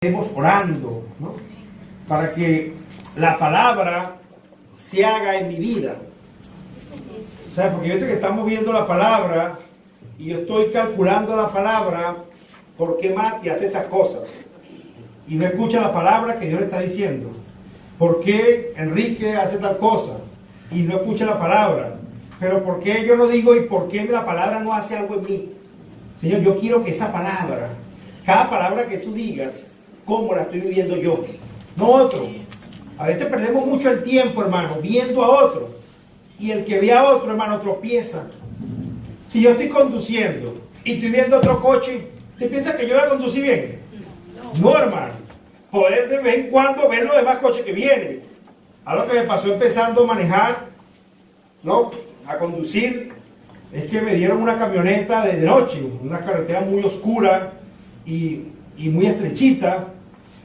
Estemos orando, ¿no? Para que la palabra se haga en mi vida. O sea, porque a veces que estamos viendo la palabra y yo estoy calculando la palabra, ¿por qué Mati hace esas cosas? Y no escucha la palabra que Dios le está diciendo. ¿Por qué Enrique hace tal cosa? Y no escucha la palabra. Pero ¿por qué yo no digo y por qué la palabra no hace algo en mí? Señor, yo quiero que esa palabra, cada palabra que tú digas, ¿cómo la estoy viviendo yo? No otro. A veces perdemos mucho el tiempo, hermano, viendo a otro. Y el que ve a otro, hermano, tropieza. Si yo estoy conduciendo y estoy viendo otro coche, ¿usted piensa que yo voy a conducir bien? No, hermano. Poder de vez en cuando ver los demás coches que vienen. Algo que me pasó empezando a manejar, ¿no? A conducir, es que me dieron una camioneta de noche, una carretera muy oscura y muy estrechita.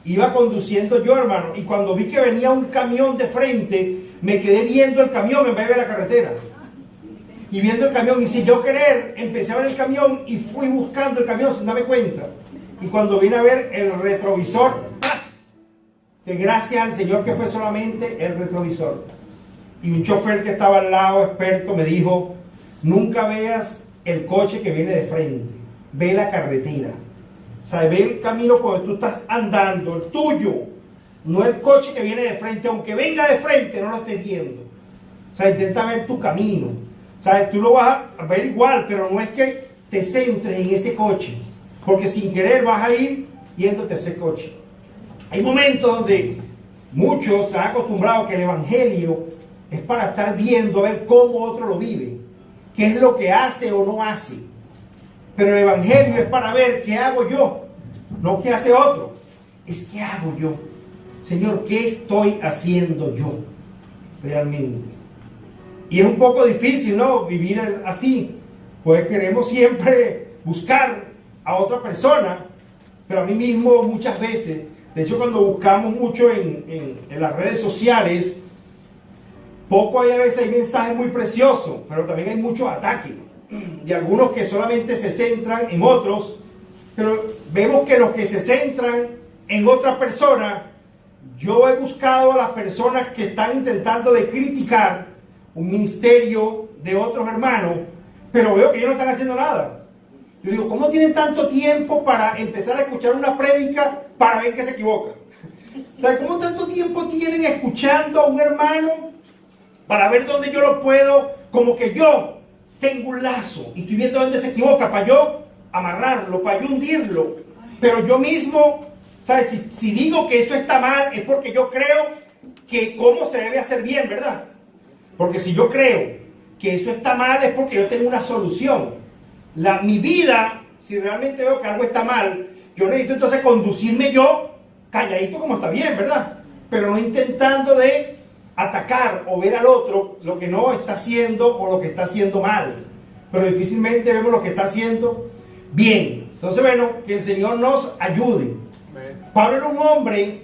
Iba conduciendo yo, hermano, y cuando vi que venía un camión de frente, me quedé viendo el camión en vez de ver la carretera. Y viendo el camión, y sin yo querer, empecé a ver el camión y fui buscando el camión sin darme cuenta. Y cuando vine a ver el retrovisor, que gracias al Señor que fue solamente el retrovisor. Y un chofer que estaba al lado, experto, me dijo, nunca veas el coche que viene de frente, ve la carretera. O sea, ve el camino por donde tú estás andando, el tuyo, no el coche que viene de frente, aunque venga de frente, no lo estés viendo. O sea, intenta ver tu camino. O sea, tú lo vas a ver igual, pero no es que te centres en ese coche, porque sin querer vas a ir yéndote a ese coche. Hay momentos donde muchos se han acostumbrado que el evangelio es para estar viendo, a ver cómo otro lo vive, qué es lo que hace o no hace. Pero el evangelio es para ver qué hago yo, no qué hace otro. Es qué hago yo. Señor, ¿qué estoy haciendo yo realmente? Y es un poco difícil, ¿no? Vivir así. Pues queremos siempre buscar a otra persona, pero a mí mismo muchas veces. De hecho, cuando buscamos mucho en las redes sociales, poco hay a veces hay mensajes muy preciosos, pero también hay muchos ataques. Y algunos que solamente se centran en otros, pero vemos que los que se centran en otra persona, yo he buscado a las personas que están intentando de criticar un ministerio de otros hermanos, pero veo que ellos no están haciendo nada. Yo digo, ¿cómo tienen tanto tiempo para empezar a escuchar una prédica para ver que se equivoca? O sea, ¿cómo tanto tiempo tienen escuchando a un hermano para ver dónde yo lo puedo, como que yo tengo un lazo y estoy viendo dónde se equivoca para yo amarrarlo, para yo hundirlo? Pero yo mismo, ¿sabes? Si digo que eso está mal es porque yo creo que cómo se debe hacer bien, ¿verdad? Porque si yo creo que eso está mal es porque yo tengo una solución. Mi vida, si realmente veo que algo está mal, yo necesito entonces conducirme yo calladito como está bien, ¿verdad? Pero no intentando de atacar o ver al otro lo que no está haciendo o lo que está haciendo mal. Pero difícilmente vemos lo que está haciendo bien. Entonces, bueno, que el Señor nos ayude. Pablo era un hombre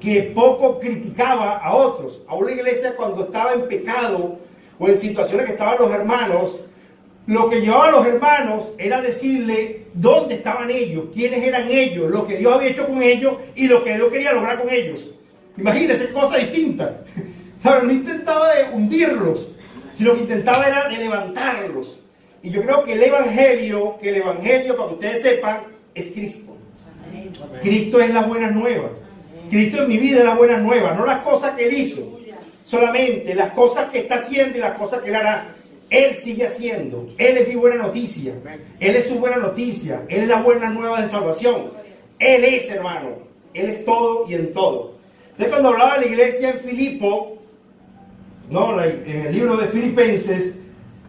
que poco criticaba a otros. Aún la iglesia, cuando estaba en pecado o en situaciones que estaban los hermanos, lo que llevaba a los hermanos era decirle dónde estaban ellos, quiénes eran ellos, lo que Dios había hecho con ellos y lo que Dios quería lograr con ellos. Imagínense, cosa distinta. ¿Sabes? No intentaba de hundirlos, sino que intentaba era de levantarlos. Y yo creo que el evangelio, para que ustedes sepan, es Cristo. Amén. Cristo es las buenas nuevas. Amén. Cristo en mi vida es las buenas nuevas, no las cosas que Él hizo. Solamente las cosas que está haciendo y las cosas que Él hará. Él sigue haciendo. Él es mi buena noticia. Él es su buena noticia. Él es la buena nueva de salvación. Él es, hermano. Él es todo y en todo. Entonces, cuando hablaba de la iglesia en Filipo, ¿no? En el libro de Filipenses,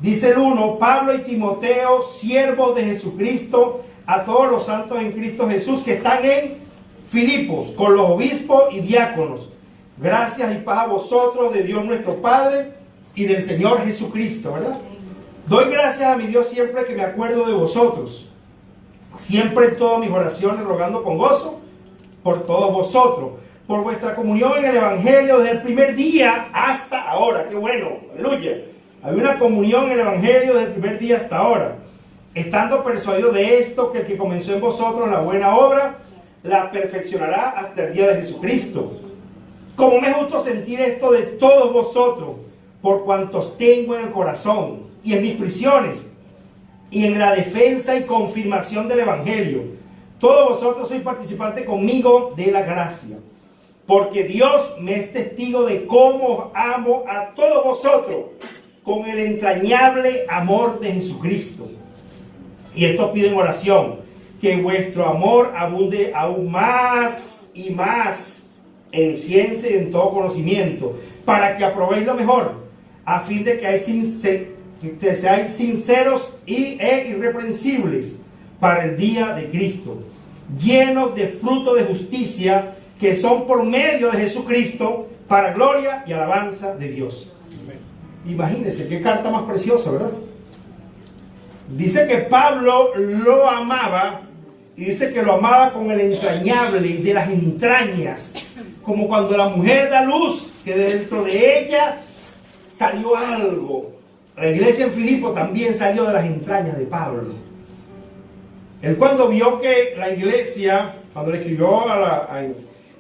dice el 1, Pablo y Timoteo, siervos de Jesucristo, a todos los santos en Cristo Jesús que están en Filipos, con los obispos y diáconos. Gracias y paz a vosotros, de Dios nuestro Padre y del Señor Jesucristo, ¿verdad? Doy gracias a mi Dios siempre que me acuerdo de vosotros. Siempre en todas mis oraciones rogando con gozo por todos vosotros, por vuestra comunión en el Evangelio desde el primer día hasta ahora. ¡Qué bueno! ¡Aleluya! Hay una comunión en el Evangelio desde el primer día hasta ahora. Estando persuadido de esto, que el que comenzó en vosotros la buena obra, la perfeccionará hasta el día de Jesucristo. Como me es justo sentir esto de todos vosotros, por cuantos tengo en el corazón y en mis prisiones, y en la defensa y confirmación del Evangelio. Todos vosotros sois participantes conmigo de la gracia, porque Dios me es testigo de cómo amo a todos vosotros con el entrañable amor de Jesucristo. Y esto pido en oración, que vuestro amor abunde aún más y más en ciencia y en todo conocimiento, para que aprobéis lo mejor, a fin de que seáis sinceros e irreprensibles para el día de Cristo, llenos de fruto de justicia, que son por medio de Jesucristo, para gloria y alabanza de Dios. Imagínense qué carta más preciosa, ¿verdad? Dice que Pablo lo amaba, y dice que lo amaba con el entrañable, de las entrañas, como cuando la mujer da luz, que dentro de ella salió algo. La iglesia en Filipo también salió de las entrañas de Pablo. Él cuando vio que la iglesia, cuando le escribió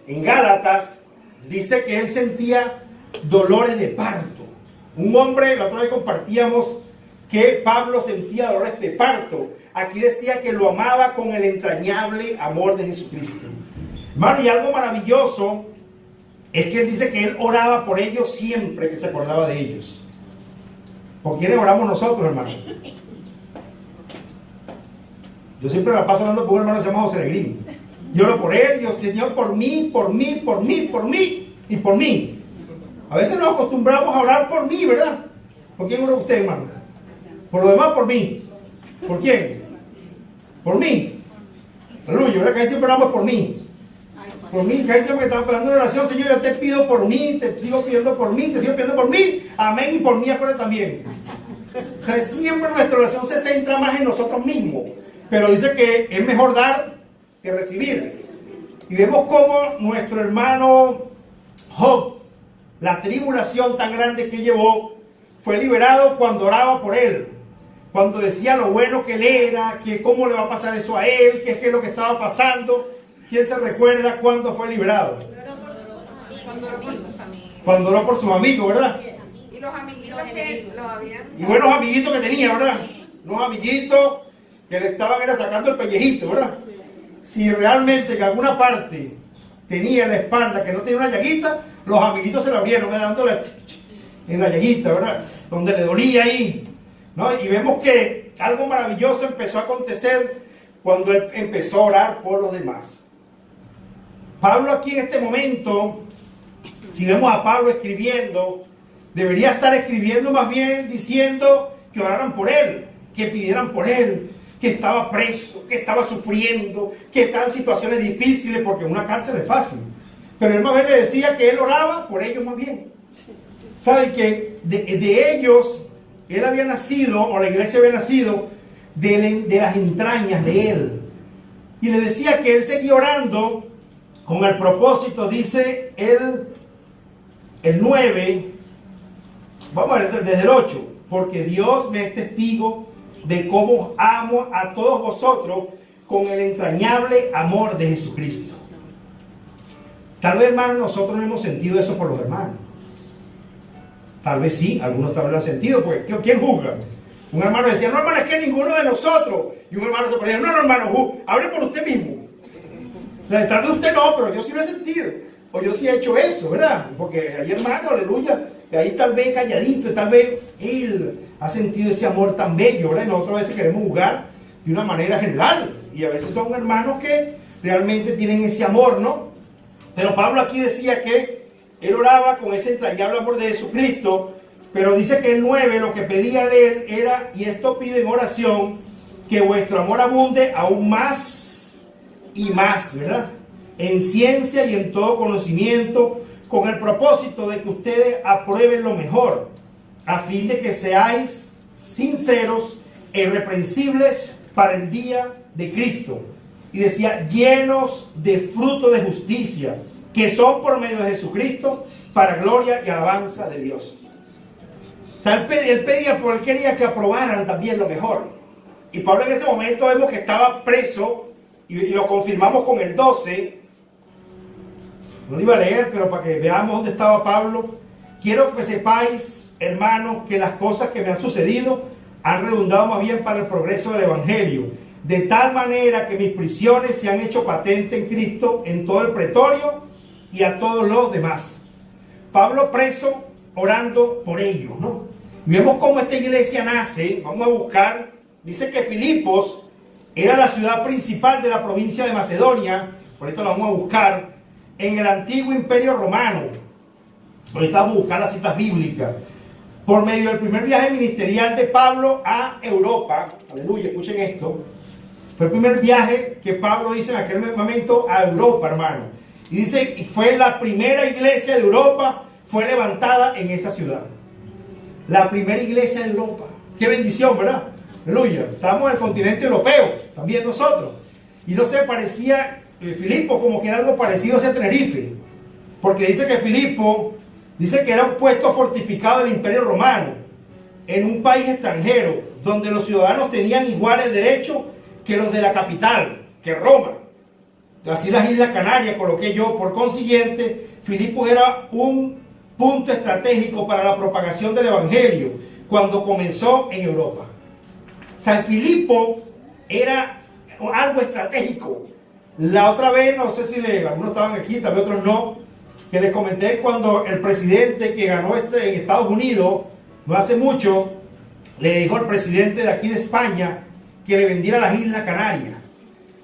en Gálatas, dice que él sentía dolores de parto. Un hombre, la otra vez compartíamos que Pablo sentía dolores de parto. Aquí decía que lo amaba con el entrañable amor de Jesucristo. Hermano, y algo maravilloso es que él dice que él oraba por ellos siempre que se acordaba de ellos. ¿Por quiénes oramos nosotros, hermano? Yo siempre me paso hablando con un hermano que se llama José Negrín. Yo oro por él, Dios, Señor, por mí, por mí, por mí, por mí y por mí. A veces nos acostumbramos a orar por mí, ¿verdad? ¿Por quién ora usted, hermano? Por lo demás, por mí. ¿Por quién? Por mí. Aleluya, ¿verdad? Que ahí siempre oramos por mí. Por mí, que ahí siempre que estamos pidiendo una oración, Señor, yo te pido por mí, te sigo pidiendo por mí, te sigo pidiendo por mí. Amén, y por mí, acuérdate también. O sea, siempre nuestra oración se centra más en nosotros mismos. Pero dice que es mejor dar que recibir. Y vemos cómo nuestro hermano Job, la tribulación tan grande que llevó, fue liberado cuando oraba por él. Cuando decía lo bueno que él era, que cómo le va a pasar eso a él, que es que lo que estaba pasando. ¿Quién se recuerda cuándo fue liberado? Cuando oró por sus amigos, ¿verdad? Y los amiguitos que lo habían... Y buenos amiguitos que tenía, ¿verdad? Unos amiguitos que le estaban sacando el pellejito, ¿verdad? Si realmente que alguna parte tenía en la espalda que no tenía una llaguita, los amiguitos se la abrieron, dándole en la llaguita, ¿verdad? Donde le dolía ahí, ¿no? Y vemos que algo maravilloso empezó a acontecer cuando él empezó a orar por los demás. Pablo aquí en este momento, si vemos a Pablo escribiendo, debería estar escribiendo más bien diciendo que oraran por él, que pidieran por él, que estaba preso, que estaba sufriendo, que estaba en situaciones difíciles, porque una cárcel es fácil. Pero él más bien le decía que él oraba por ellos más bien. ¿Sabe que de ellos, él había nacido, o la iglesia había nacido, de las entrañas de él? Y le decía que él seguía orando con el propósito, dice el 9, vamos a ver desde el 8, porque Dios me es testigo de cómo amo a todos vosotros con el entrañable amor de Jesucristo. Tal vez, hermanos, nosotros no hemos sentido eso por los hermanos. Tal vez sí, algunos tal vez lo han sentido, pues ¿quién juzga? Un hermano decía, no, hermano, es que ninguno de nosotros. Y un hermano se ponía, no, hermano, hable por usted mismo. O sea, tal vez usted no, pero yo sí lo he sentido. O yo sí he hecho eso, ¿verdad? Porque hay hermano, aleluya, que ahí tal vez calladito, tal vez él ha sentido ese amor tan bello, ¿verdad? Y nosotros a veces queremos jugar de una manera general. Y a veces son hermanos que realmente tienen ese amor, ¿no? Pero Pablo aquí decía que él oraba con ese entrañable amor de Jesucristo, pero dice que el 9 lo que pedía a él era, y esto pide en oración, que vuestro amor abunde aún más y más, ¿verdad? En ciencia y en todo conocimiento, con el propósito de que ustedes aprueben lo mejor, a fin de que seáis sinceros e irreprensibles para el día de Cristo. Y decía, llenos de fruto de justicia, que son por medio de Jesucristo, para gloria y alabanza de Dios. O sea, él quería que aprobaran también lo mejor. Y Pablo en este momento vemos que estaba preso y lo confirmamos con el 12. No lo iba a leer, pero para que veamos dónde estaba Pablo. Quiero que sepáis, hermanos, que las cosas que me han sucedido han redundado más bien para el progreso del Evangelio, de tal manera que mis prisiones se han hecho patente en Cristo en todo el pretorio y a todos los demás. Pablo preso, orando por ellos, ¿no? Vemos cómo esta iglesia nace. Vamos a buscar. Dice que Filipos era la ciudad principal de la provincia de Macedonia. Por esto lo vamos a buscar en el antiguo imperio romano. Ahorita vamos a buscar las citas bíblicas. Por medio del primer viaje ministerial de Pablo a Europa. Aleluya, escuchen esto. Fue el primer viaje que Pablo hizo en aquel momento a Europa, hermano. Y dice, y fue la primera iglesia de Europa, fue levantada en esa ciudad. La primera iglesia de Europa. Qué bendición, ¿verdad? Aleluya. Estamos en el continente europeo, también nosotros. Y no se parecía Filipo como que era algo parecido a Tenerife. Porque dice que Filipo, dice que era un puesto fortificado del imperio romano, en un país extranjero, donde los ciudadanos tenían iguales derechos que los de la capital, que Roma. Así las Islas Canarias, coloqué yo. Por consiguiente, Filipos era un punto estratégico para la propagación del Evangelio cuando comenzó en Europa. San Filipo era algo estratégico. La otra vez, no sé si algunos estaban aquí, tal vez otros no, que les comenté cuando el presidente que ganó en Estados Unidos, no hace mucho, le dijo al presidente de aquí de España que le vendiera las Islas Canarias,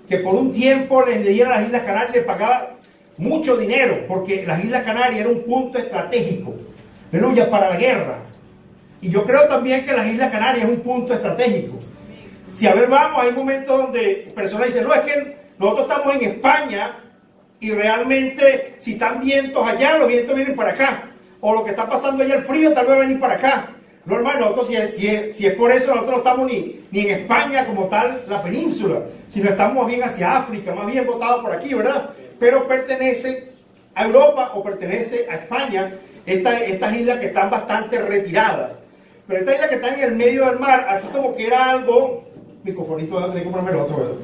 que por un tiempo les diera las Islas Canarias y le pagaba mucho dinero, porque las Islas Canarias era un punto estratégico, aleluya, para la guerra. Y yo creo también que las Islas Canarias es un punto estratégico. Si a ver vamos, hay momentos donde personas dicen, no, es que nosotros estamos en España y realmente si están vientos allá, los vientos vienen para acá, o lo que está pasando allá, el frío tal vez va a venir para acá. No, hermano, nosotros si es por eso, nosotros no estamos ni en España como tal, la península, sino estamos bien hacia África, más bien botados por aquí, ¿verdad? Pero pertenece a Europa o pertenece a España, estas islas que están bastante retiradas. Pero estas islas que están en el medio del mar, así como que era algo, microfonito, voy a tener que ponerme el otro, ¿verdad?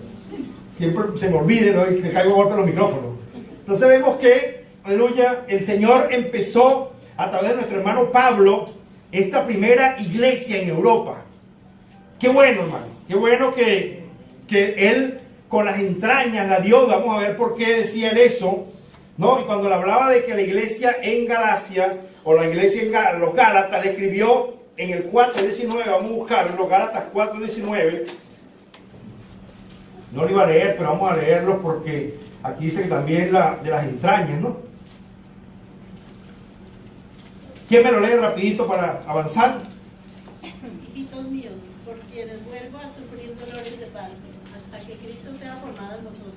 Siempre se me olvide, ¿no? Y se caigo golpe los micrófonos. Entonces vemos que, aleluya, el Señor empezó a través de nuestro hermano Pablo esta primera iglesia en Europa. Qué bueno, hermano, qué bueno que él con las entrañas la dio. Vamos a ver por qué decía él eso, ¿no? Y cuando le hablaba de que la iglesia en Galacia, o la iglesia en los Gálatas, le escribió en el 4:19, vamos a buscar los Gálatas 4:19. No lo iba a leer, pero vamos a leerlo porque aquí dice que también de las entrañas, ¿no? ¿Quién me lo lee rapidito para avanzar? Hijitos míos, por quienes vuelvo a sufrir dolores de parto, hasta que Cristo sea formado en vosotros.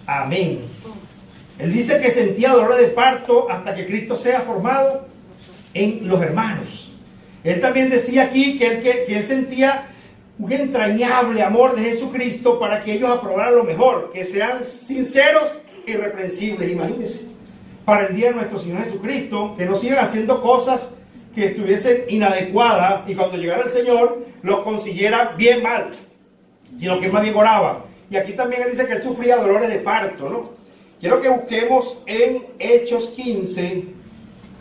Amén. Él dice que sentía dolores de parto hasta que Cristo sea formado en los hermanos. Él también decía aquí que él sentía un entrañable amor de Jesucristo para que ellos aprobaran lo mejor, que sean sinceros e irreprensibles. Imagínense, para el día de nuestro Señor Jesucristo, que no sigan haciendo cosas que estuviesen inadecuadas y cuando llegara el Señor los consiguiera bien mal, sino que más bien oraba. Y aquí también él dice que él sufría dolores de parto, ¿no? Quiero que busquemos en Hechos 15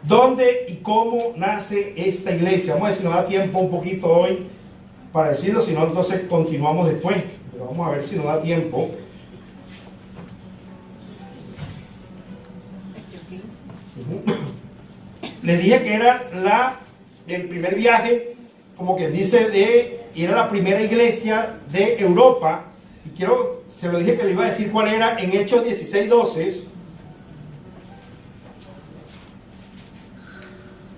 dónde y cómo nace esta iglesia. Vamos a ver si nos da tiempo un poquito hoy para decirlo, si no entonces continuamos después, pero vamos a ver si nos da tiempo. Les dije que era el primer viaje, como quien dice, era la primera iglesia de Europa. Y se lo dije que le iba a decir cuál era en Hechos 16:12.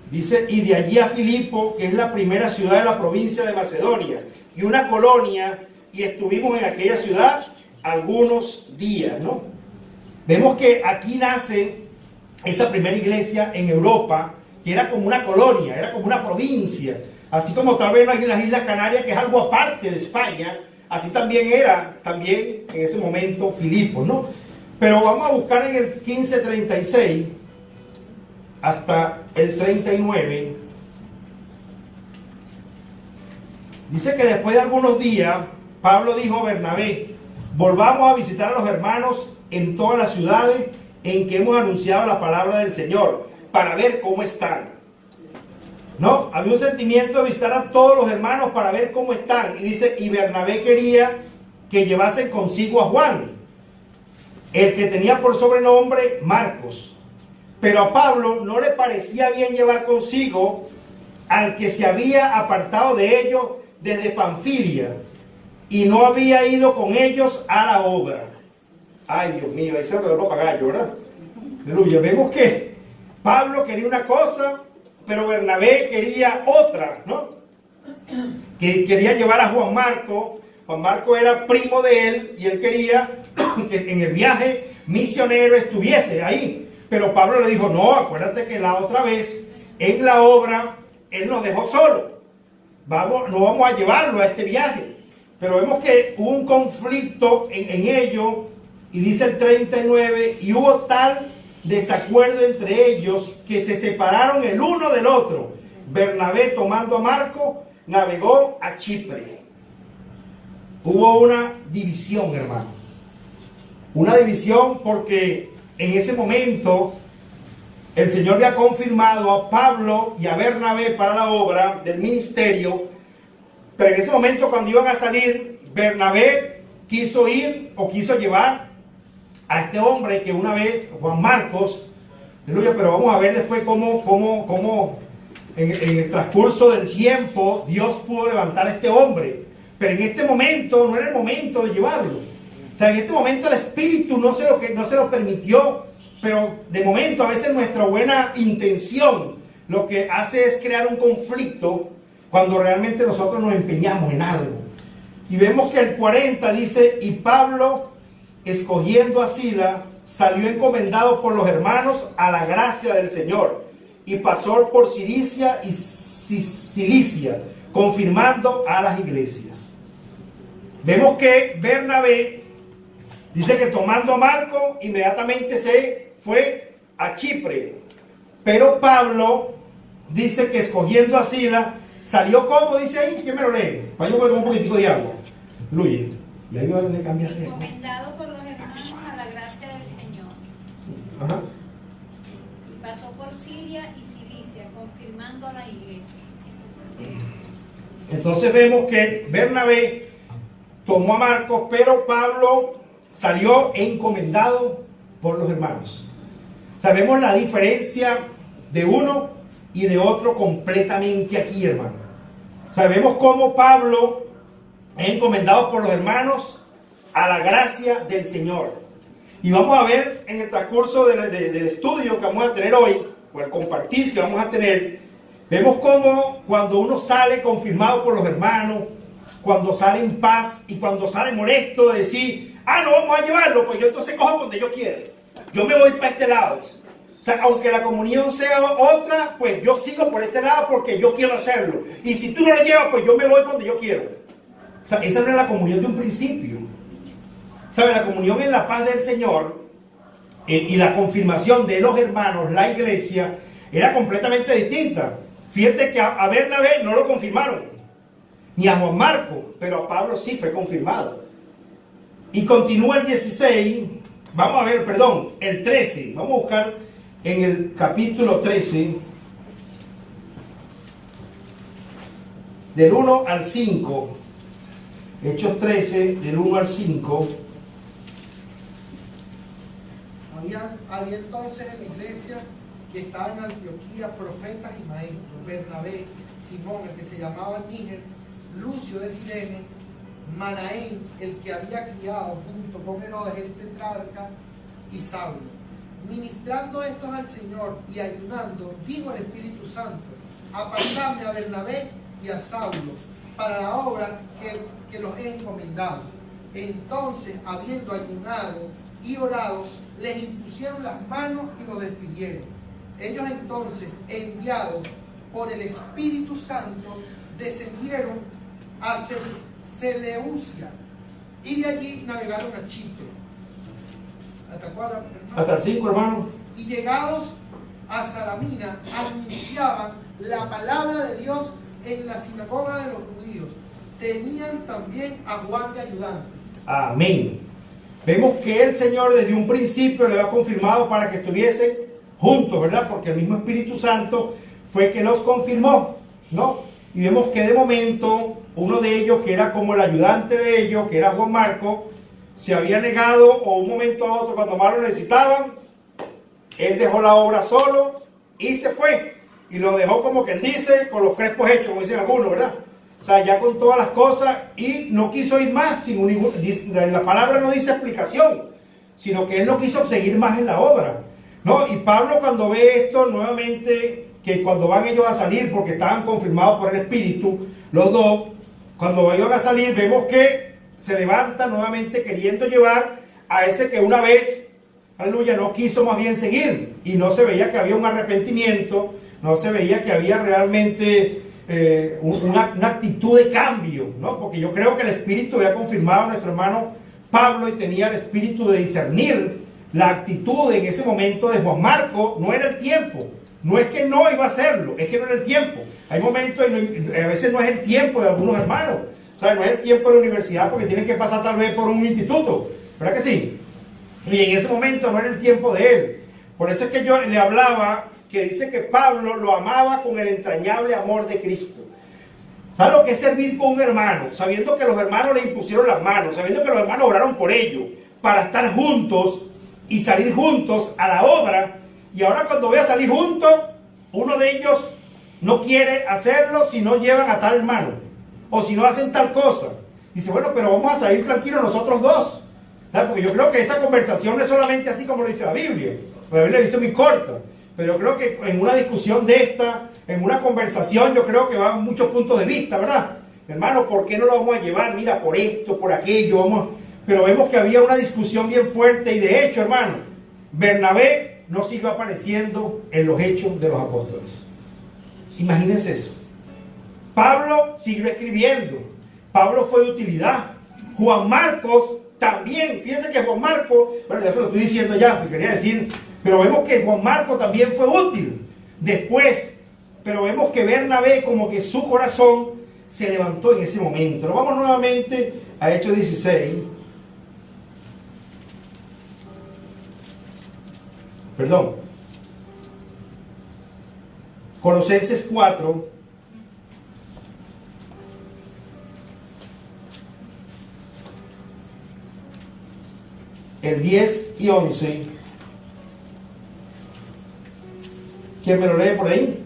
Dice, y de allí a Filipo, que es la primera ciudad de la provincia de Macedonia, y una colonia, y estuvimos en aquella ciudad algunos días, ¿no? Vemos que aquí nace esa primera iglesia en Europa, que era como una colonia, era como una provincia, así como tal vez en las Islas Canarias, que es algo aparte de España, así también era, en ese momento, Filipos, ¿no? Pero vamos a buscar en el 15:36 hasta el 39. Dice que después de algunos días, Pablo dijo a Bernabé, volvamos a visitar a los hermanos en todas las ciudades en que hemos anunciado la palabra del Señor, para ver cómo están. No, había un sentimiento de visitar a todos los hermanos para ver cómo están. Y dice, y Bernabé quería que llevasen consigo a Juan, el que tenía por sobrenombre Marcos. Pero a Pablo no le parecía bien llevar consigo al que se había apartado de ellos desde Panfilia y no había ido con ellos a la obra. Ay, Dios mío, ahí se lo debo pagar yo, ¿verdad? Aleluya. Vemos que Pablo quería una cosa, pero Bernabé quería otra, ¿no? Que quería llevar a Juan Marco. Juan Marco era primo de él y él quería que en el viaje misionero estuviese ahí. Pero Pablo le dijo, no, acuérdate que la otra vez en la obra él nos dejó solo. No vamos a llevarlo a este viaje. Pero vemos que hubo un conflicto en ello, y dice el 39, y hubo tal desacuerdo entre ellos que se separaron el uno del otro. Bernabé, tomando a Marco, navegó a Chipre. Hubo una división, hermano. Una división porque en ese momento el Señor había confirmado a Pablo y a Bernabé para la obra del ministerio, pero en ese momento cuando iban a salir, Bernabé quiso ir o quiso llevar a este hombre que una vez, Juan Marcos, aleluya, pero vamos a ver después cómo en el transcurso del tiempo Dios pudo levantar a este hombre, pero en este momento no era el momento de llevarlo. O sea, en este momento el Espíritu no se lo permitió, pero de momento a veces nuestra buena intención lo que hace es crear un conflicto cuando realmente nosotros nos empeñamos en algo. Y vemos que el 40 dice, y Pablo, escogiendo a Sila, salió encomendado por los hermanos a la gracia del Señor, y pasó por Cilicia y Cilicia, confirmando a las iglesias. Vemos que Bernabé dice que tomando a Marco, inmediatamente se fue a Chipre. Pero Pablo dice que escogiendo a Sila, salió como dice ahí, ¿quién me lo lee? Para yo poner un poquitico de agua. Fluye. Y ahí va a tener que cambiarse. Encomendado por los hermanos a la gracia del Señor. Ajá. Y pasó por Siria y Cilicia, confirmando a la iglesia. Entonces vemos que Bernabé tomó a Marcos, pero Pablo salió encomendado por los hermanos. Sabemos la diferencia de uno y de otro completamente aquí, hermano. Sabemos cómo Pablo es encomendado por los hermanos a la gracia del Señor. Y vamos a ver en el transcurso del estudio que vamos a tener hoy, o el compartir que vamos a tener, vemos cómo cuando uno sale confirmado por los hermanos, cuando sale en paz y cuando sale molesto de decir, no vamos a llevarlo, pues yo entonces cojo donde yo quiero. Yo me voy para este lado. O sea, aunque la comunión sea otra, pues yo sigo por este lado porque yo quiero hacerlo. Y si tú no lo llevas, pues yo me voy donde yo quiero. O sea, esa no es la comunión de un principio. ¿Sabe? La comunión en la paz del Señor y la confirmación de los hermanos, la iglesia, era completamente distinta. Fíjate que a Bernabé no lo confirmaron, ni a Juan Marco, pero a Pablo sí fue confirmado. Y continúa el 16, vamos a ver, perdón, el 13, vamos a buscar en el capítulo 13, del 1 al 5, Hechos 13, del 1 al 5. Había entonces en la iglesia que estaba en Antioquía profetas y maestros: Bernabé, Simón, el que se llamaba Níger, Lucio de Cirene, Manaén, el que había criado junto con Herodes el tetrarca, y Saulo. Ministrando estos al Señor y ayunando, dijo el Espíritu Santo: apartadme a Bernabé y a Saulo para la obra que los he encomendado. Entonces, habiendo ayunado y orado, les impusieron las manos y los despidieron. Ellos entonces, enviados por el Espíritu Santo, descendieron a Seleucia y de allí navegaron a Chipre. ¿Hasta cuál, hermano? Hasta el 5, hermano. Y llegados a Salamina, anunciaban la palabra de Dios en la sinagoga de los judíos. Tenían también a Juan de ayudante. Amén. Vemos que el Señor desde un principio le había confirmado para que estuviesen juntos, ¿verdad? Porque el mismo Espíritu Santo fue que los confirmó, ¿no? Y vemos que de momento uno de ellos, que era como el ayudante de ellos, que era Juan Marcos, se había negado, o un momento a otro, cuando más lo necesitaban, él dejó la obra solo y se fue. Y lo dejó, como quien dice, con los crespos hechos, como dicen algunos, ¿verdad? O sea, ya con todas las cosas, y no quiso ir más, sin la palabra no dice explicación, sino que él no quiso seguir más en la obra, ¿no? Y Pablo, cuando ve esto nuevamente, que cuando van ellos a salir, porque estaban confirmados por el Espíritu, los dos, cuando iban a salir, vemos que se levanta nuevamente queriendo llevar a ese que una vez, aleluya, no quiso más bien seguir, y no se veía que había un arrepentimiento, no se veía que había realmente una actitud de cambio, ¿no? Porque yo creo que el Espíritu había confirmado a nuestro hermano Pablo y tenía el espíritu de discernir la actitud en ese momento de Juan Marco. No era el tiempo, no es que no iba a hacerlo, es que no era el tiempo. Hay momentos, a veces no es el tiempo de algunos hermanos, o sea, no es el tiempo de la universidad porque tienen que pasar tal vez por un instituto, ¿verdad que sí? Y en ese momento no era el tiempo de él. Por eso es que yo le hablaba, que dice que Pablo lo amaba con el entrañable amor de Cristo. ¿Sabe lo que es servir con un hermano? Sabiendo que los hermanos le impusieron las manos, sabiendo que los hermanos oraron por ello, para estar juntos y salir juntos a la obra. Y ahora cuando voy a salir juntos, uno de ellos no quiere hacerlo si no llevan a tal hermano, o si no hacen tal cosa. Dice, bueno, pero vamos a salir tranquilos nosotros dos. ¿Sabes? Porque yo creo que esa conversación no es solamente así como lo dice la Biblia. La Biblia dice muy corta. Pero yo creo que en una discusión de esta, en una conversación, yo creo que van muchos puntos de vista, ¿verdad? Hermano, ¿por qué no lo vamos a llevar? Mira, por esto, por aquello, vamos. Pero vemos que había una discusión bien fuerte y de hecho, hermano, Bernabé no siguió apareciendo en los hechos de los apóstoles. Imagínense eso. Pablo siguió escribiendo. Pablo fue de utilidad. Juan Marcos también. Fíjense que Juan Marcos, bueno, ya se lo estoy diciendo ya, si quería decir, pero vemos que Juan Marcos también fue útil después. Pero vemos que Bernabé, como que su corazón se levantó en ese momento. Nos vamos nuevamente a Hechos 16. Perdón. Colosenses 4. El 10 y 11. ¿Quién me lo lee por ahí?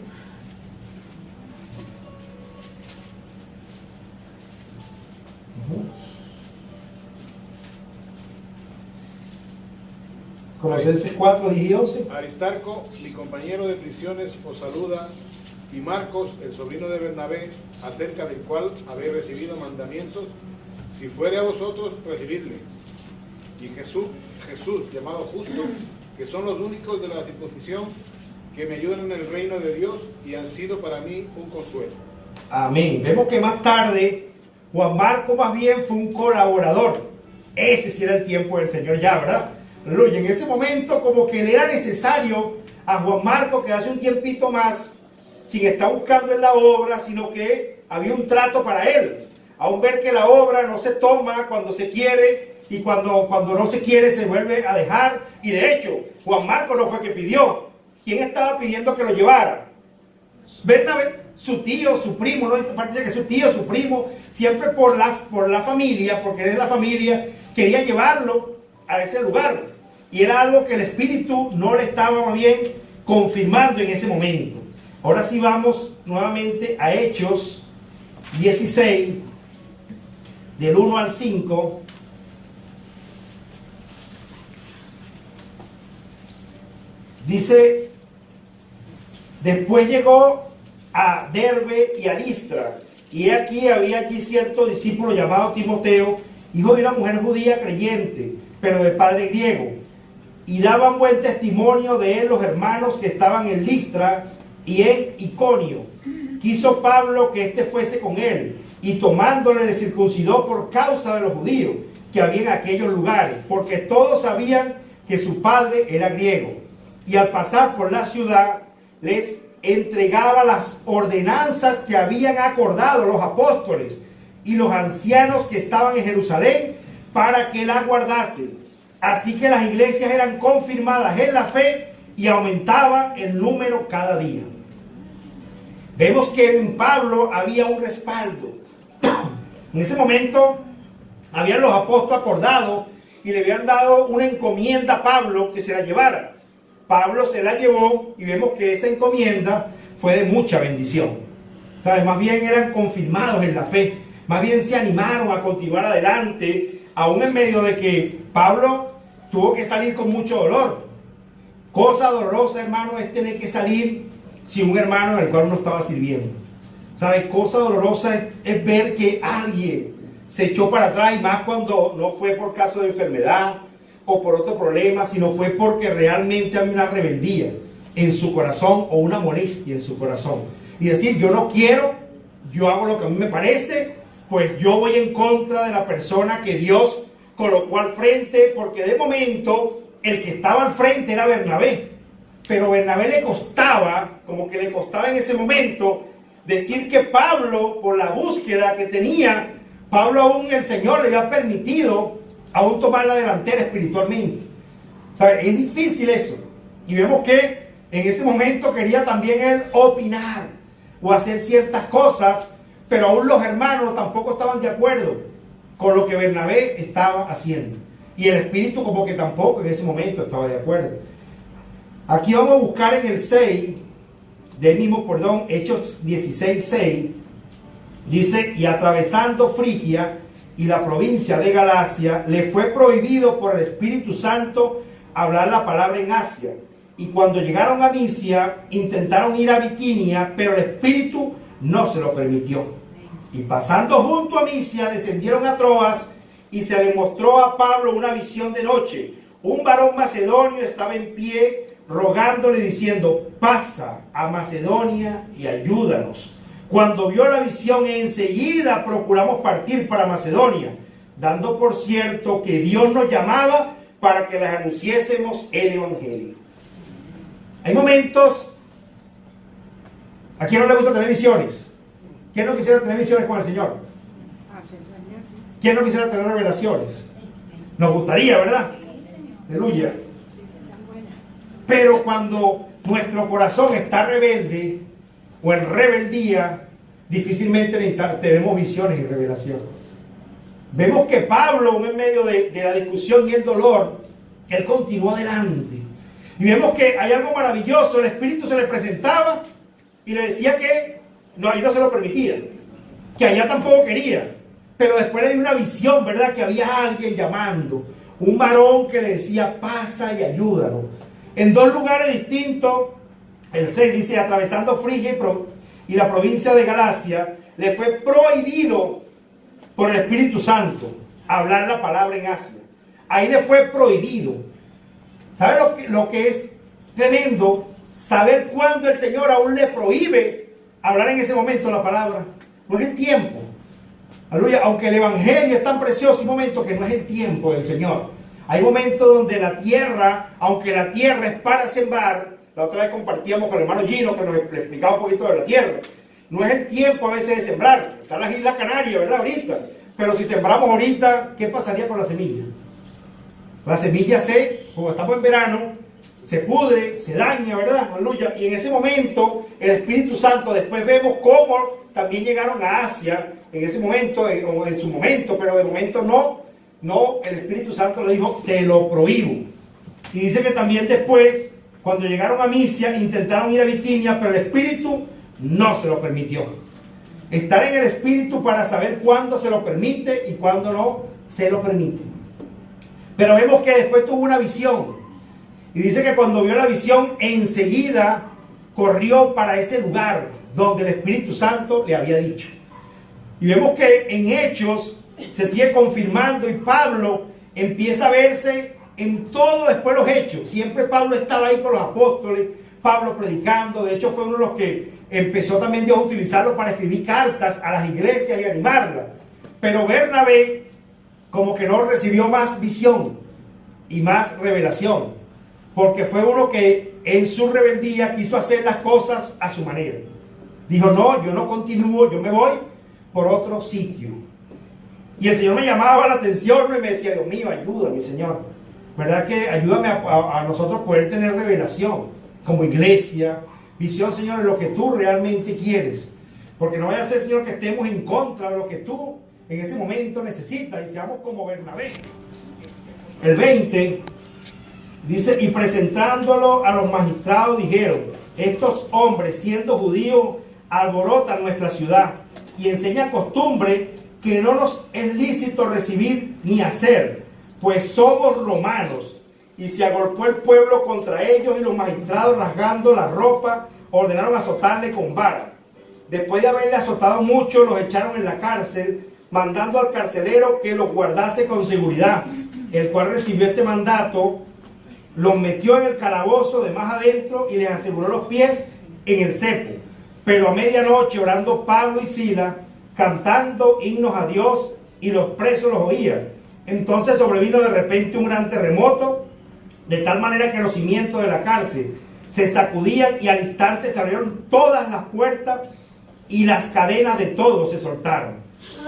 Colosenses 4, 10 y 11. Aristarco, mi compañero de prisiones, os saluda, y Marcos, el sobrino de Bernabé, acerca del cual habéis recibido mandamientos, si fuere a vosotros, recibidle. Y Jesús, llamado Justo, que son los únicos de la circuncisión que me ayudan en el reino de Dios y han sido para mí un consuelo. Amén. Vemos que más tarde Juan Marcos más bien fue un colaborador. Ese sí era el tiempo del Señor ya, ¿verdad? Aleluya. En ese momento como que le era necesario a Juan Marcos que hace un tiempito más, sin estar buscando en la obra, sino que había un trato para él. Aún ver que la obra no se toma cuando se quiere y cuando no se quiere se vuelve a dejar. Y de hecho, Juan Marcos no fue que pidió. ¿Quién estaba pidiendo que lo llevara? Bernabé, su tío, su primo, ¿no? Esta parte dice que su tío, su primo, siempre por la familia, porque es la familia, quería llevarlo a ese lugar. Y era algo que el Espíritu no le estaba más bien confirmando en ese momento. Ahora sí vamos nuevamente a Hechos 16, del 1 al 5. Dice, después llegó a Derbe y a Listra, y había allí cierto discípulo llamado Timoteo, hijo de una mujer judía creyente, pero de padre griego, y daban buen testimonio de él los hermanos que estaban en Listra y en Iconio. Quiso Pablo que éste fuese con él, y tomándole le circuncidó por causa de los judíos que había en aquellos lugares, porque todos sabían que su padre era griego. Y al pasar por la ciudad les entregaba las ordenanzas que habían acordado los apóstoles y los ancianos que estaban en Jerusalén para que la guardasen. Así que las iglesias eran confirmadas en la fe y aumentaba el número cada día. Vemos que en Pablo había un respaldo. En ese momento habían los apóstoles acordado y le habían dado una encomienda a Pablo que se la llevara. Pablo se la llevó y vemos que esa encomienda fue de mucha bendición. ¿Sabes? Más bien eran confirmados en la fe, más bien se animaron a continuar adelante, aún en medio de que Pablo tuvo que salir con mucho dolor. Cosa dolorosa, hermano, es tener que salir sin un hermano en el cual uno estaba sirviendo. ¿Sabes? Cosa dolorosa es ver que alguien se echó para atrás, y más cuando no fue por caso de enfermedad o por otro problema, sino fue porque realmente había una rebeldía en su corazón o una molestia en su corazón. Y decir, yo no quiero, yo hago lo que a mí me parece, pues yo voy en contra de la persona que Dios colocó al frente, porque de momento el que estaba al frente era Bernabé. Pero Bernabé le costaba, como que le costaba en ese momento, decir que Pablo, por la búsqueda que tenía, Pablo aún el Señor le había permitido aún tomar la delantera espiritualmente. ¿Sabe? Es difícil eso. Y vemos que en ese momento quería también él opinar o hacer ciertas cosas, pero aún los hermanos tampoco estaban de acuerdo con lo que Bernabé estaba haciendo. Y el espíritu como que tampoco en ese momento estaba de acuerdo. Aquí vamos a buscar en el 6, Hechos 16:6, dice, y atravesando Frigia y la provincia de Galacia, le fue prohibido por el Espíritu Santo hablar la palabra en Asia. Y cuando llegaron a Misia, intentaron ir a Bitinia, pero el Espíritu no se lo permitió. Y pasando junto a Misia, descendieron a Troas, y se le mostró a Pablo una visión de noche. Un varón macedonio estaba en pie, rogándole, diciendo, pasa a Macedonia y ayúdanos. Cuando vio la visión, enseguida procuramos partir para Macedonia, dando por cierto que Dios nos llamaba para que les anunciésemos el Evangelio. Hay momentos, ¿a quién no le gusta tener visiones? ¿Quién no quisiera tener visiones con el Señor? ¿Quién no quisiera tener revelaciones? Nos gustaría, ¿verdad? Aleluya. Pero cuando nuestro corazón está rebelde o en rebeldía, difícilmente tenemos visiones y revelaciones. Vemos que Pablo, en medio de la discusión y el dolor, él continuó adelante. Y vemos que hay algo maravilloso. El Espíritu se le presentaba y le decía que no, ahí no se lo permitía, que allá tampoco quería. Pero después le dio una visión, ¿verdad? Que había alguien llamando, un varón que le decía, pasa y ayúdanos. En dos lugares distintos, el 6 dice, atravesando Frigia y la provincia de Galacia, le fue prohibido por el Espíritu Santo hablar la palabra en Asia. Ahí le fue prohibido. ¿Sabe lo que es tremendo? Saber cuándo el Señor aún le prohíbe hablar en ese momento la palabra. No es el tiempo. Aleluya. Aunque el Evangelio es tan precioso, hay momentos que no es el tiempo del Señor. Hay momentos donde la tierra, aunque la tierra es para sembrar, la otra vez compartíamos con el hermano Gino que nos explicaba un poquito de la tierra. No es el tiempo a veces de sembrar. Están las Islas Canarias, ¿verdad? Ahorita. Pero si sembramos ahorita, ¿qué pasaría con la semilla? La semilla como estamos en verano, se pudre, se daña, ¿verdad? Aleluya. Y en ese momento, el Espíritu Santo, después vemos cómo también llegaron a Asia, en ese momento, o en su momento, pero de momento no, el Espíritu Santo le dijo, te lo prohíbo. Y dice que también después, cuando llegaron a Misia, intentaron ir a Bitinia, pero el Espíritu no se lo permitió. Estar en el Espíritu para saber cuándo se lo permite y cuándo no se lo permite. Pero vemos que después tuvo una visión. Y dice que cuando vio la visión, enseguida corrió para ese lugar donde el Espíritu Santo le había dicho. Y vemos que en Hechos se sigue confirmando y Pablo empieza a verse en todo después los Hechos. Siempre Pablo estaba ahí con los apóstoles, Pablo predicando. De hecho fue uno de los que empezó también Dios a utilizarlo para escribir cartas a las iglesias y animarlas. Pero Bernabé como que no recibió más visión y más revelación, porque fue uno que en su rebeldía quiso hacer las cosas a su manera. Dijo, no, yo no continúo, yo me voy por otro sitio. Y el Señor me llamaba la atención y me decía, Dios mío, ayúdame, Señor. ¿Verdad que ayúdame a nosotros poder tener revelación como iglesia, visión, Señor, de lo que tú realmente quieres? Porque no vaya a ser, Señor, que estemos en contra de lo que tú en ese momento necesitas y seamos como Bernabé. El 20 dice, y presentándolo a los magistrados dijeron, estos hombres siendo judíos alborotan nuestra ciudad y enseñan costumbre que no nos es lícito recibir ni hacer, pues somos romanos. Y se agolpó el pueblo contra ellos y los magistrados, rasgando la ropa, ordenaron azotarle con vara. Después de haberle azotado mucho, los echaron en la cárcel, mandando al carcelero que los guardase con seguridad, el cual recibió este mandato, los metió en el calabozo de más adentro y les aseguró los pies en el cepo. Pero a medianoche, orando Pablo y Silas, cantando himnos a Dios, y los presos los oían. Entonces sobrevino de repente un gran terremoto, de tal manera que los cimientos de la cárcel se sacudían y al instante se abrieron todas las puertas y las cadenas de todos se soltaron.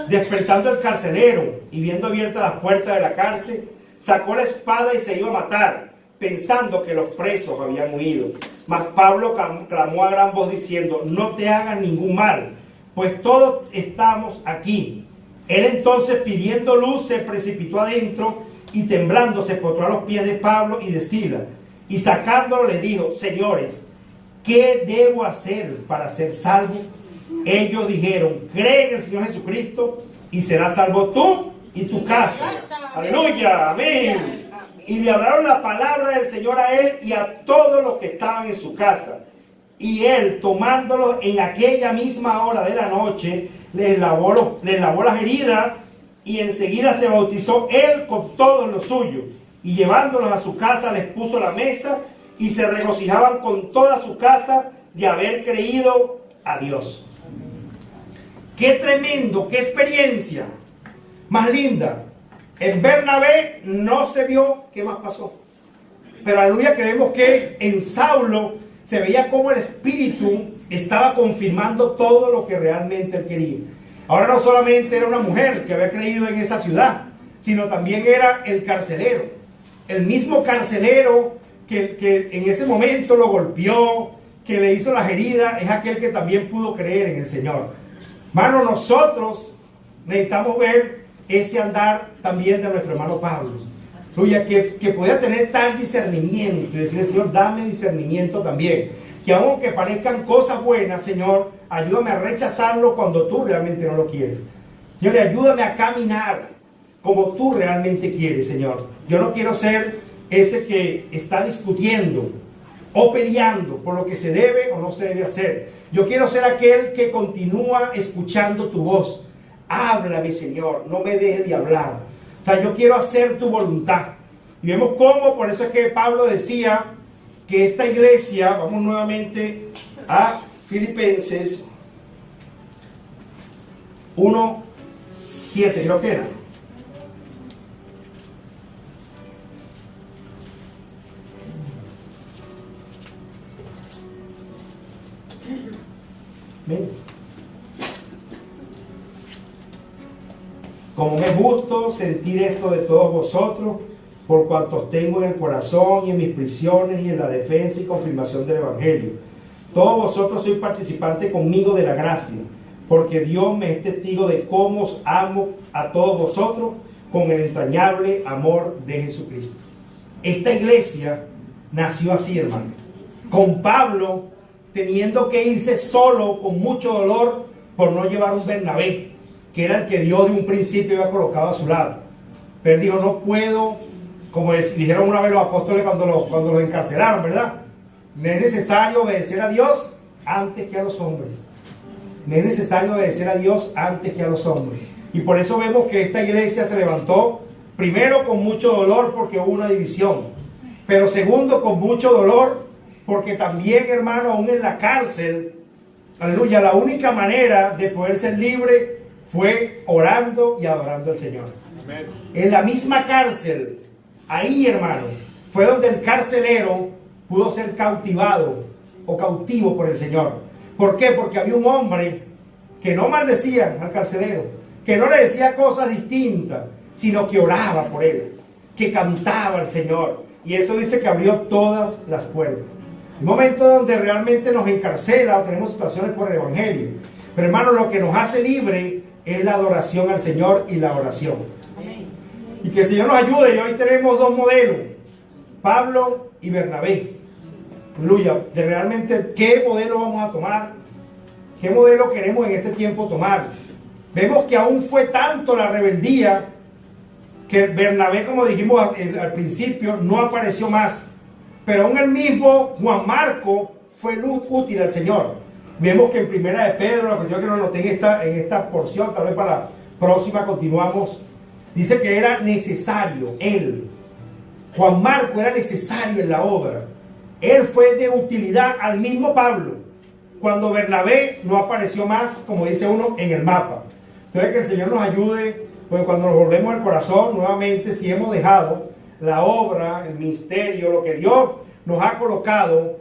Despertando el carcelero y viendo abiertas las puertas de la cárcel, sacó la espada y se iba a matar, pensando que los presos habían huido. Mas Pablo clamó a gran voz diciendo, no te hagan ningún mal, pues todos estamos aquí. Él entonces, pidiendo luz, se precipitó adentro y temblando se postró a los pies de Pablo y de Silas, y sacándolo le dijo, señores, ¿qué debo hacer para ser salvo? Ellos dijeron, cree en el Señor Jesucristo y serás salvo tú y tu casa. Aleluya, amén. Y le hablaron la palabra del Señor a él y a todos los que estaban en su casa. Y él, tomándolo en aquella misma hora de la noche, les lavó las heridas y enseguida se bautizó él con todos los suyos. Y llevándolos a su casa les puso la mesa y se regocijaban con toda su casa de haber creído a Dios. ¡Qué tremendo! ¡Qué experiencia más linda! En Bernabé no se vio qué más pasó. Pero aleluya que vemos que en Saulo se veía cómo el Espíritu estaba confirmando todo lo que realmente él quería. Ahora no solamente era una mujer que había creído en esa ciudad, sino también era el carcelero. El mismo carcelero que en ese momento lo golpeó, que le hizo las heridas, es aquel que también pudo creer en el Señor. Hermano, nosotros necesitamos ver ese andar también de nuestro hermano Pablo. Aleluya, que podía tener tal discernimiento y decirle, Señor, dame discernimiento también. Que aunque parezcan cosas buenas, Señor, ayúdame a rechazarlo cuando tú realmente no lo quieres. Señor, ayúdame a caminar como tú realmente quieres, Señor. Yo no quiero ser ese que está discutiendo o peleando por lo que se debe o no se debe hacer. Yo quiero ser aquel que continúa escuchando tu voz. Háblame, Señor, no me dejes de hablar. O sea, yo quiero hacer tu voluntad. Y vemos cómo, por eso es que Pablo decía que esta iglesia, vamos nuevamente a Filipenses 1:7, creo que era. Ven. Como me es justo sentir esto de todos vosotros, por cuantos tengo en el corazón y en mis prisiones y en la defensa y confirmación del Evangelio. Todos vosotros sois participantes conmigo de la gracia, porque Dios me es testigo de cómo os amo a todos vosotros con el entrañable amor de Jesucristo. Esta iglesia nació así, hermano, con Pablo teniendo que irse solo con mucho dolor por no llevar un Bernabé, que era el que Dios de un principio había colocado a su lado. Pero él dijo, no puedo, como dijeron una vez los apóstoles cuando los encarcelaron, ¿verdad? Me es necesario obedecer a Dios antes que a los hombres. Me es necesario obedecer a Dios antes que a los hombres. Y por eso vemos que esta iglesia se levantó, primero con mucho dolor porque hubo una división, pero segundo con mucho dolor porque también, hermano, aún en la cárcel, aleluya, la única manera de poder ser libre fue orando y adorando al Señor. Amén. En la misma cárcel, ahí, hermano, fue donde el carcelero pudo ser cautivado o cautivo por el Señor. ¿Por qué? Porque había un hombre que no maldecía al carcelero, que no le decía cosas distintas, sino que oraba por él, que cantaba al Señor. Y eso dice que abrió todas las puertas. Un momento donde realmente nos encarcela o tenemos situaciones por el Evangelio. Pero hermano, lo que nos hace libre es la adoración al Señor y la oración. Y que el Señor nos ayude. Y hoy tenemos dos modelos, Pablo y Bernabé. Aleluya. De realmente qué modelo vamos a tomar, qué modelo queremos en este tiempo tomar. Vemos que aún fue tanto la rebeldía que Bernabé, como dijimos al principio, no apareció más. Pero aún el mismo Juan Marco fue útil al Señor. Vemos que en Primera de Pedro, la cuestión que no noté en esta porción, tal vez para la próxima continuamos, dice que era necesario, él, Juan Marco era necesario en la obra. Él fue de utilidad al mismo Pablo, cuando Bernabé no apareció más, como dice uno, en el mapa. Entonces que el Señor nos ayude, porque cuando nos volvemos el corazón, nuevamente, si hemos dejado la obra, el ministerio, lo que Dios nos ha colocado,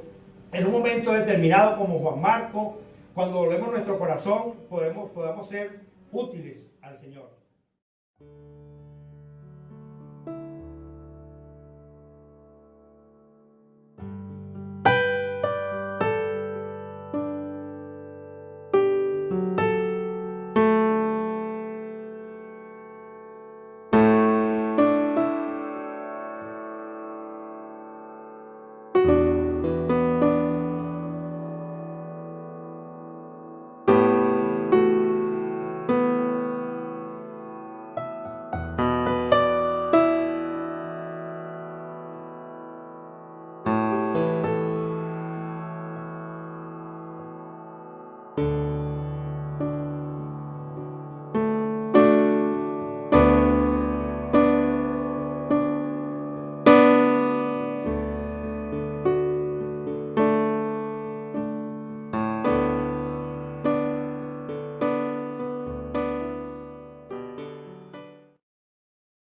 en un momento determinado como Juan Marco, cuando volvemos nuestro corazón, podamos ser útiles al Señor.